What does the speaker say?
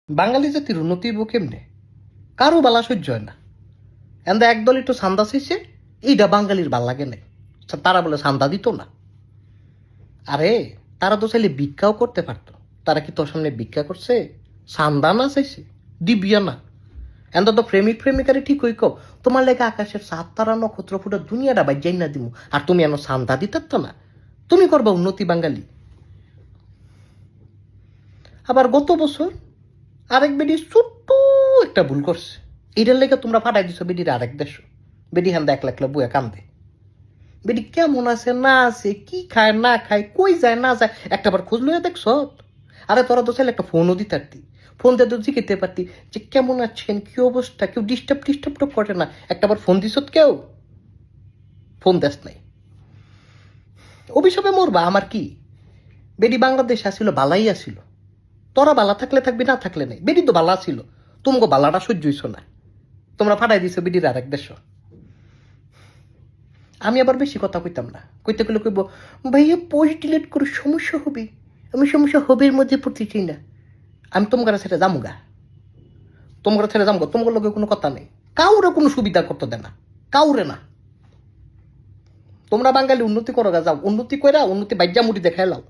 বাঙালি জাতির উন্নতি হইব কেমনে? কারো বালা সহ্য হয় না। এন্দা একদল একটু সান্দা চাইছে, এইটা বাঙালির ভাল লাগে নাই। তারা বলে সান্দা দিত না। আরে তারা তো চাইলে ভিক্ষাও করতে পারতো। তারা কি তোর সামনে ভিক্ষা করছে? সান্দা না চাইছে, দিবিয়া না। এন্দা তো প্রেমিক প্রেমিকারে ঠিক হইক, তোমার লেগে আকাশের সাত তারা নক্ষত্র ফুটা দুনিয়াটা বাজ্যাই না দিমু, আর তুমি এন সান্দা দিতার না। তুমি করবা উন্নতি বাঙালি। আবার গত বছর আরেক বেডি ছোট্ট একটা ভুল করছে, এটার লেগে তোমরা ফাটাই দিছো বেডির আরেক দেশ। বেডি হান্দা একলা একলা বুয়া কান্দে। বেডি কেমন আছে না আছে, কি খায় না খায়, কই যায় না যায়, একটাবার খোঁজ লইয়া দেখছ? আরে তোরা তো চাইলে একটা ফোনও দিতে পারতি, ফোন দিয়ে তো জিজ্ঞেতে পারতি যে কেমন আছেন, কি অবস্থা, কেউ ডিস্টার্ব টিস্টার্ব তো করে না। একটাবার ফোন দিছত কেউ? ফোন দেস নাই। অভিশাপে মরবা আমার কি? বেডি বাংলাদেশ আসিল, বালাই আসিল। তোরা বালা থাকলে থাকবি, না থাকলে নাই। বেডি তো বালা ছিল, তোমাকে বালাটা সহ্য হইছ না, তোমরা ফাটাই দিছো বেডির আরেক দেশ। আমি আবার বেশি কথা কইতাম না, কইতে গেলে কইব ভাইয়া পোস্ট ডিলিট করে সমস্যা হবে, আমি সমস্যা হবের মধ্যে পড়তে চাই না। আমি তোমার ছেড়ে যামুগা, তোমার ছেড়ে যামগা, তোমার লোকের কোনো কথা নেই। কাউরে কোনো সুবিধা করতে দেয় না, কাউরে না। তোমরা বাঙালি উন্নতি করো গা, যাও উন্নতি কইরা উন্নতি বাইজা মুড়ি দেখাই লাও।